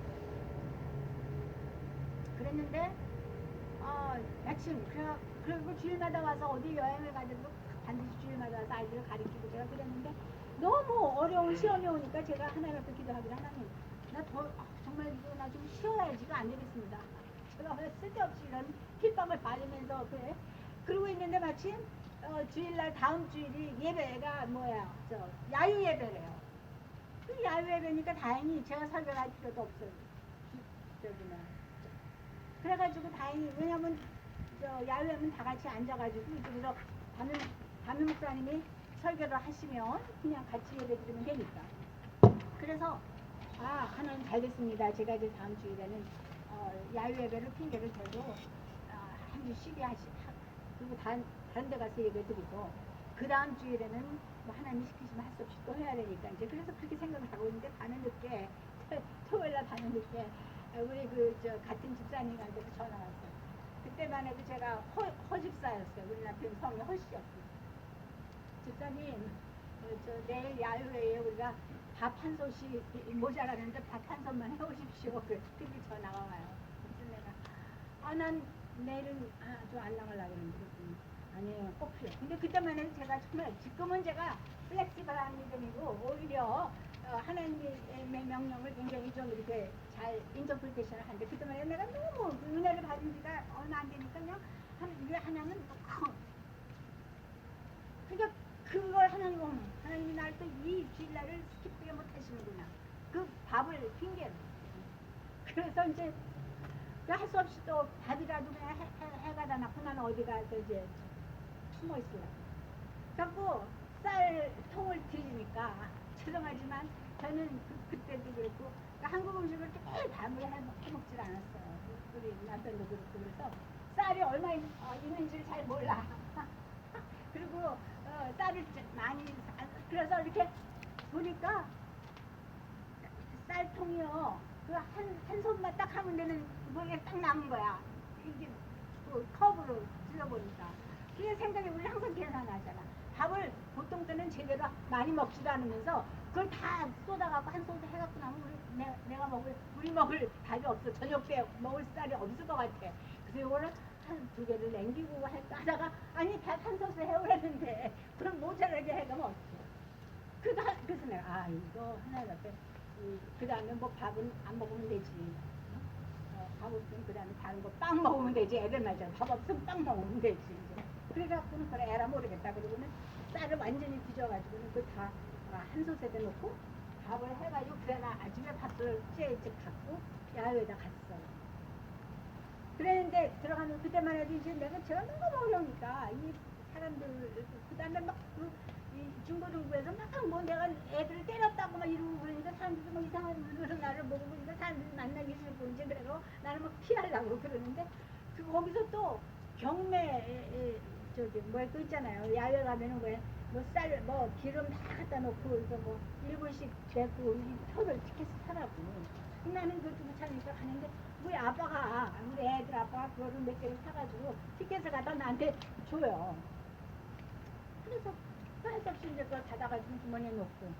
그랬는데 마침 그리고 주일마다 와서 어디 여행을 가도 반드시 주일마다 와서 아이들을 가르치고 제가 그랬는데 너무 어려운 시험이 오니까 제가 하나님 앞에 기도하기를 하나님 나 정말 이거 나 좀 쉬어야지가 안 되겠습니다. 제가 왜 쓸데없이 이런 핍박을 받으면서 그래 그러고 있는데 마침 주일날 다음 주일이 예배가 야유 예배래요. 그 야유 예배니까 다행히 제가 설교할 필요도 없어요. 그래가지고 다행히 왜냐면 야외면 다 같이 앉아가지고 이쪽에서 담임 목사님이 설교를 하시면 그냥 같이 예배 드리면 되니까. 그래서 하나님 잘 됐습니다. 제가 이제 다음 주일에는 야외 예배를 핑계를 대고 한 주 쉬게 그리고 다른 데 가서 예배 드리고 그 다음 주일에는 뭐 하나님 시키시면 할 수 없이 또 해야 되니까 이제 그래서 그렇게 생각을 하고 있는데 밤에 늦게 토요일날 밤에 늦게 우리 같은 집사님한테서 전화 왔어요. 그때만 해도 제가 허집사였어요. 우리 남편 성이 허씨였고. 집사님, 내일 야유회에 우리가 밥 한 솥이 모자라는데 밥 한 솥만 해오십시오. 그렇게 전화가 와요. 그래서 내가 난 내일은 좀 안 나가려고 그러는데 아니에요, 꼭 필요. 근데 그때만 해도 제가 정말 지금은 제가 플렉시블한 믿음이고 오히려 하나님의 명령을 굉장히 좀 이렇게 잘 인터프리테이션을 하는데 그때만 해도 내가 너무 은혜를 받은 지가 얼마 안 되니까요. 하나는 그러니까 그걸 하나님이 날 또 이 주일날을 스킵하게 못하시는구나. 그 밥을 핑계로. 그래서 이제 할 수 없이 또 밥이라도 그냥 해가다 낳고 나는 어디 가서 이제 숨어 있으려고. 그래갖고 쌀통을 뒤지니까 죄송하지만 저는 그때도 그렇고 그러니까 한국 음식을 매일 밤을 해먹질 않았어요. 우리 남편도 그렇고 그래서 쌀이 얼마 있는지를 잘 몰라. 그리고 쌀을 많이 그래서 이렇게 보니까 쌀통이요 한 손만 딱 하면 되는 그게 딱 남은 거야. 이게 컵으로 찔러보니까 그게 생각이 우리 항상 계산하잖아. 밥을 보통 때는 제대로 많이 먹지도 않으면서 그걸 다 쏟아갖고 한 솥에 해갖고 나면 우리 먹을 밥이 없어. 저녁 때 먹을 쌀이 없을 것 같아. 그래서 이거를 한 두 개를 남기고 하다가 아니 밥 한 솥에 해오라는데 그럼 모자라게 해가면 어떡해. 그래서 내가 이거 하나 옆에 그 다음에 뭐 밥은 안 먹으면 되지. 밥 없으면 그 다음에 다른 거 빵 먹으면 되지. 애들 말잖아. 밥 없으면 빵 먹으면 되지. 이제. 그래갖고는 그래 에라 모르겠다. 그러고는 쌀을 완전히 뒤져가지고는 그걸 다 한 솥에다 놓고 밥을 해가지고 그래 나 아침에 밥을 일찍 갖고 야외에다 갔어. 그랬는데 들어가면 그때만 해도 이제 제가 너무 어려우니까 이 사람들 그 다음에 이 중고등부에서 뭐 내가 애들을 때렸다고 막 이러고 그러니까 사람들도 뭐 이상한 물건을 나를 보고 그러니까 사람들이 만나기 싫고 이제 그래서 나는 막 피하려고 그러는데 거기서 또 경매 그 있잖아요. 야외 가면은 왜 뭐 쌀 뭐 기름 다 갖다 놓고 그래서 뭐 1분씩 내고 이 표를 티켓을 사라고. 나는 그것도 못 찾으니까 가는데 우리 애들 아빠가 그거를 몇 개를 사가지고 티켓을 갖다 나한테 줘요. 그래서 할 수 없이 이제 그걸 받아가지고 주머니에 놓고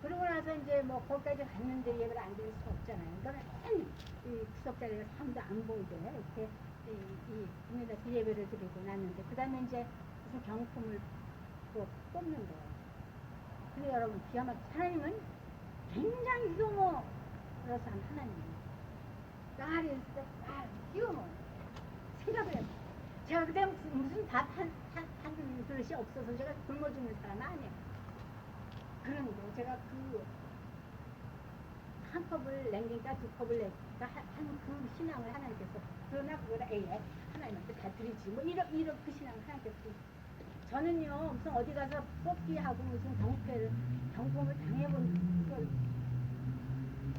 그러고 나서 이제 뭐 거기까지 갔는데 예배를 안 드릴 수 없잖아요. 그러니까 이 구석 자리가 사람도 안 보이게 이렇게 이 문에다 예배를 드리고 났는데 그 다음에 이제 무슨 경품을 뽑는 거예요. 근데 여러분 기가 막히게 하나님은 굉장히 유머러스한 하나님이에요. 나를 했을 때 유머 생각을 해요. 제가 그때 무슨 밥 한 그릇이 없어서 제가 굶어 죽는 사람 아니에요. 그런데 제가 한 컵을 남기니까 두 컵을 내니까 한 그 신앙을 하나님께서 그러나 그걸 하나님한테 다 드리지 뭐 이런 그 신앙을 하나님께서 저는요 무슨 어디 가서 뽑기하고 무슨 경품을 당해본 걸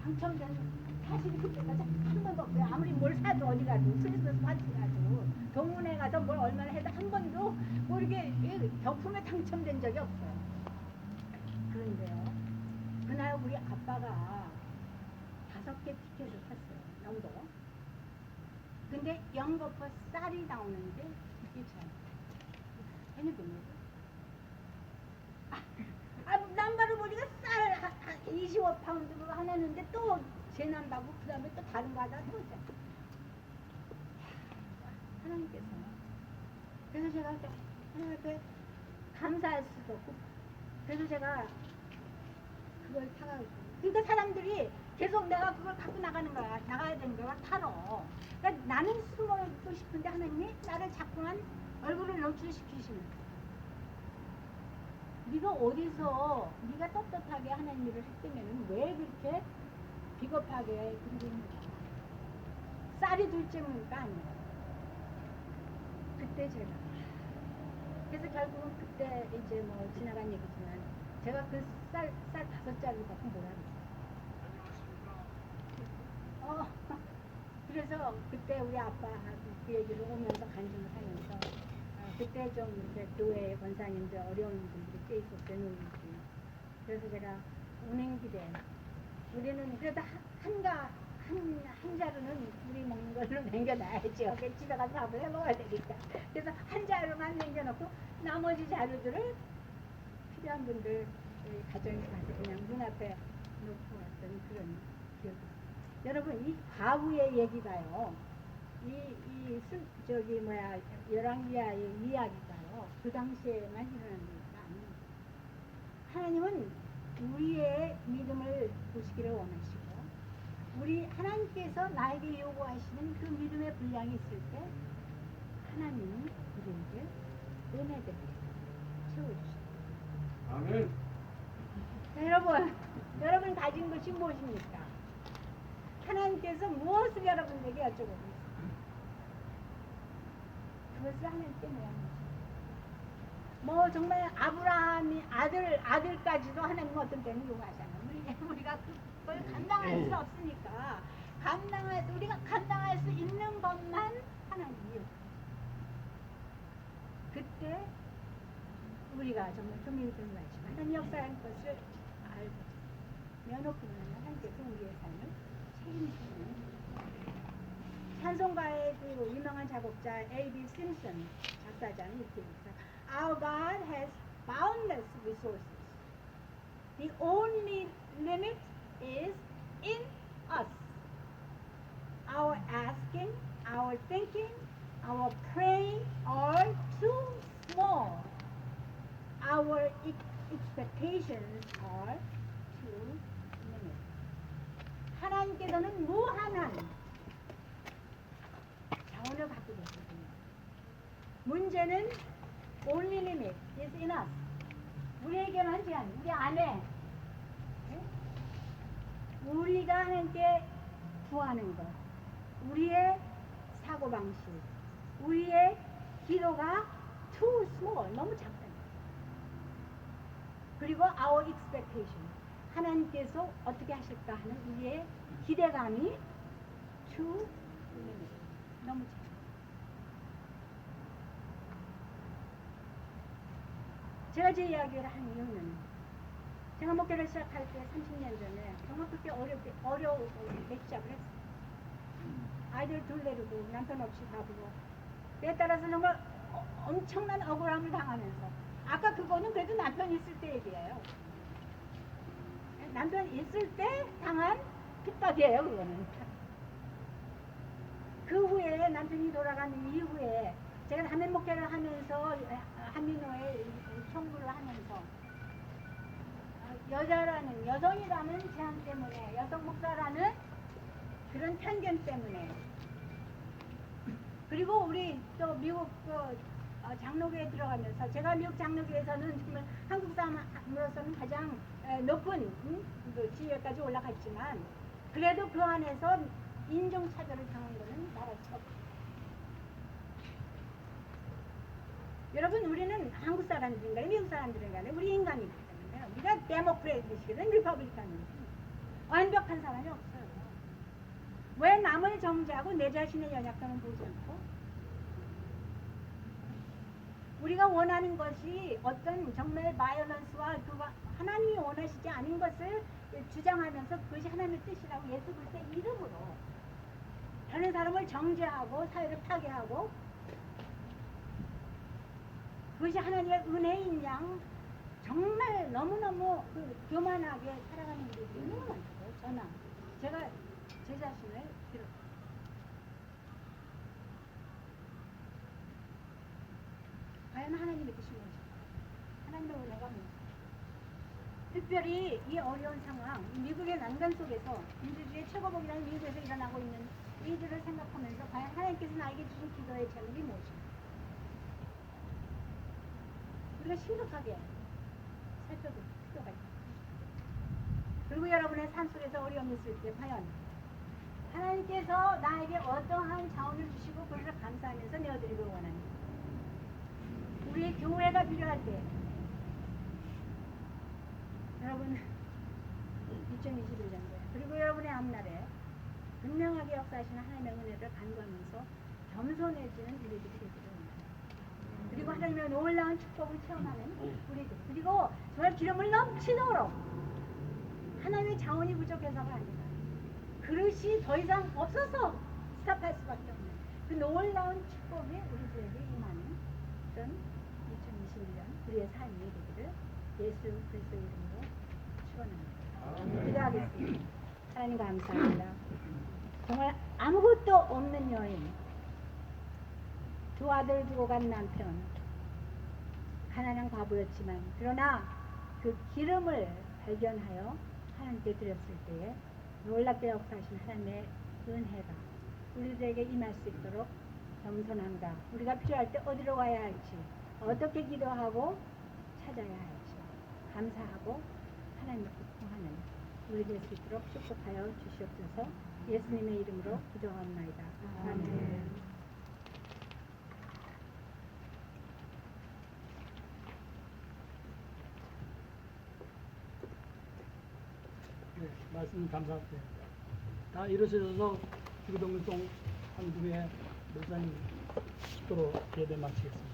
당첨된 사실이 그때까지 한 번도 없어요. 아무리 뭘 사도 어디 가도 스위스 파티 가도 동문회 가서 뭘 얼마나 해도 한 번도 뭐 이렇게 경품에 당첨된 적이 없어요. 그런데요, 그날 우리 아빠가 5개 티켓을 샀어요. 영도. 근데 영거포 쌀이 나오는데 이게 잘 해내봅니다. 남바를 보니까 쌀 25파운드로 하나는데 또 제 남바고 그 다음에 또 다른 거 하나 또 있어요. 하나님께서. 그래서 제가 하나님께 감사할 수도 없고, 그래서 제가 그걸 타가지고, 그러니까 사람들이 계속 내가 그걸 갖고 나가야 되는 거야, 타러. 그러니까 나는 숨어있고 싶은데 하나님이 나를 자꾸만 얼굴을 노출시키시는 거야. 네가 어디서 네가 떳떳하게 하나님 일을 했다면 왜 그렇게 비겁하게 그러고 있는 거야. 쌀이 둘째니까 아니야. 그때 제가 그래서 결국은 그때 이제 뭐 지나간 얘기지만 제가 그 쌀 5자루를 갖고 뭐라 그랬어요. 그래서 그때 우리 아빠 그 얘기를 오면서 간증을 하면서 그때 좀 이제 교회 권사님들 어려운 분들이 꽤 있었어요. 노인들이. 그래서 제가 운행기대 우리는 그래도 한 자루는 우리 먹는 걸로 남겨놔야죠. 집에 가서 밥을 해 먹어야 되니까. 그래서 한 자루만 남겨놓고 나머지 자루들을 필요한 분들 가정에 가서 그냥 눈앞에 놓고 왔던 그런 기억이 있어요. 여러분 이 과부의 얘기가요. 열왕기하의 이야기가요. 그 당시에만 일어난 게 아닙니다. 하나님은 우리의 믿음을 보시기를 원하시고 우리 하나님께서 나에게 요구하시는 그 믿음의 분량이 있을 때 하나님은 우리에게 은혜대로 채워주십니다. 아멘. 여러분 가진 것이 무엇입니까? 하나님께서 무엇을 여러분에게 여쭤보고 있습니까? 그것을 하나님께 내야합니다. 뭐 정말 아브라함이 아들까지도 하나님은 어떤 때는 요구하잖아요. 우리가 그걸 감당할 수 없으니까 우리가 감당할 수 있는 것만 하나님이 요구해요. 그때 우리가 정말 금일을 말지만 하나님 역사하는 것을 알고 면허권을 하나님께서 우리의 삶을 책임지는 찬송가의 그 유명한 작곡자 A.B. 심슨 작사자는 이렇게 있어요. Our God has boundless resources. The only limit is in us. Our asking, our thinking, our praying are too small. Our expectations are too limited. 하나님께서는 무한한 자원을 갖고 계시거든요. 문제는 only limit is in us. 우리에게만 제한, 우리 안에 우리가 하나님께 구하는 것, 우리의 사고방식, 우리의 기도가 too small, 너무 작다. 그리고 our expectation, 하나님께서 어떻게 하실까 하는 우리의 기대감이 too limited, 너무 작다. 제가 제 이야기를 한 이유는 제가 목회를 시작할 때 30년 전에 정말 그렇게 어려우게 시작을 했어요. 아이들 둘 데리고 남편 없이 가보고 때에 따라서 정말 엄청난 억울함을 당하면서 아까 그거는 그래도 남편 있을 때 얘기예요. 남편 있을 때 당한 핍박이에요. 그거는. 그 후에 남편이 돌아간 이후에 제가 한민 목회를 하면서 한민호에 청구를 하면서 여성이라는 제한 때문에 여성 목사라는 그런 편견 때문에 그리고 우리 또 미국 장로교에 들어가면서 제가 미국 장로교에서는 정말 한국 사람으로서는 가장 높은 그 지위까지 올라갔지만 그래도 그 안에서 인종차별을 당한 것은 말할 수 없어요. 여러분 우리는 한국 사람들인가요? 미국 사람들인가요? 우리 인간이기 때문에 우리가 데모크래트시든 리퍼블리칸이든 완벽한 사람이 없어요. 왜 남을 정죄하고 내 자신의 연약함을 보지 않고? 우리가 원하는 것이 어떤 정말 바이올런스와 하나님이 원하시지 않은 것을 주장하면서 그것이 하나님의 뜻이라고 예수 그리스도의 이름으로 다른 사람을 정죄하고 사회를 파괴하고 그것이 하나님의 은혜인 양 정말 너무너무 교만하게 살아가는 분들이 너무 많거든요. 저나 제가 제 자신을 비롯 과연 하나님의 뜻이 뭐죠? 하나님의 은혜가 뭐죠? 특별히 이 어려운 상황, 미국의 난간 속에서 민주주의의 최고봉이라는 미국에서 일어나고 있는 이들을 생각하면서 과연 하나님께서 나에게 주신 기도의 제목이 무엇입니까? 우리가 심각하게 살펴볼 필요가 있습니다. 그리고 여러분의 삶 속에서 어려움이 있을 때 과연 하나님께서 나에게 어떠한 자원을 주시고 그것을 감사하면서 내어드리고 원합니다. 우리의 교회가 필요할 때 여러분 2021년도에 그리고 여러분의 앞날에 분명하게 역사하시는 하나님의 은혜를 간구하면서 겸손해지는 우리들이 되기를 원합니다. 그리고 하나님의 놀라운 축복을 체험하는 우리들 그리고 정말 기름을 넘치도록 하나님의 자원이 부족해서가 아니라 그릇이 더 이상 없어서 스탑할 수밖에 없는 그 놀라운 축복이 우리들에게 임하는 그런 2021년 우리의 삶이 되기를 예수 그리스도 이름으로 축원합니다. 기도하겠습니다. 하나님 감사합니다. 정말 아무것도 없는 여인, 두 아들을 두고 간 남편, 가난한 과부였지만 그러나 그 기름을 발견하여 하나님께 드렸을 때에 놀랍게 역사하신 하나님의 은혜가 우리들에게 임할 수 있도록 겸손함과 우리가 필요할 때 어디로 가야 할지 어떻게 기도하고 찾아야 할지 감사하고 하나님을 기뻐하는 우리 될 수 있도록 축복하여 주시옵소서. 예수님의 이름으로 기도하옵나이다. 아멘. 네, 말씀 감사합니다. 다 일어서셔서 기도동물송 한 두에 목사님 기도로 예배 마치겠습니다.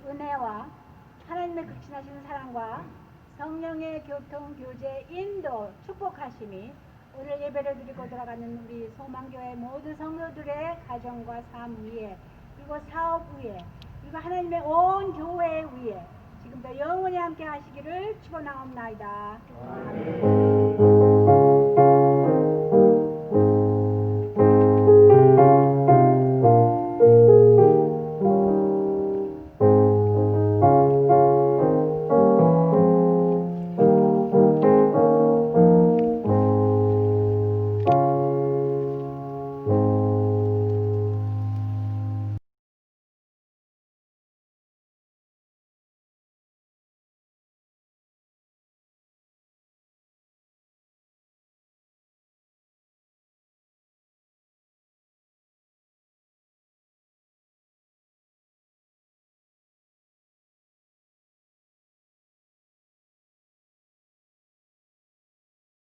은혜와 하나님의 극진하신 사랑과 성령의 교통, 교제, 인도, 축복하심이 오늘 예배를 드리고 돌아가는 우리 소망교회 모든 성도들의 가정과 삶 위에 그리고 사업 위에 그리고 하나님의 온 교회 위에 지금도 영원히 함께 하시기를 축원하옵나이다. 아멘.